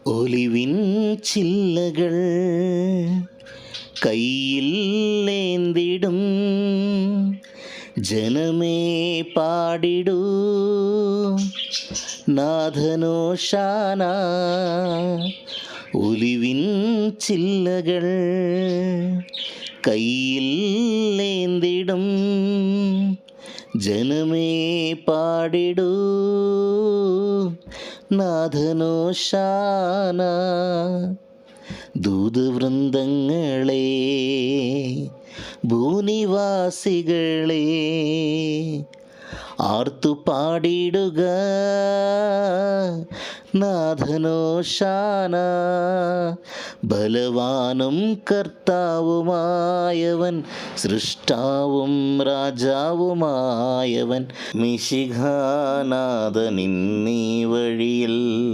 Olivine ചില്ലകൾ കയ്യിൽ ഏന്തിടും ജനമേ പാടിടൂ നാഥനോശാന. Olivine ചില്ലകൾ കയ്യിൽ ഏന്തിടും ജനമേ പാടിടൂ നാഥനോശാന. ദൂതവൃന്ദങ്ങളെ ഭൂനിവാസികളെ ആർത്തു പാടിടുക നാഥനോശാന. ബലവാനും കർത്താവുമായവൻ സൃഷ്ടാവും രാജാവുമായവൻ മിശിഹാനാഥനിന്നീ വഴിയിൽ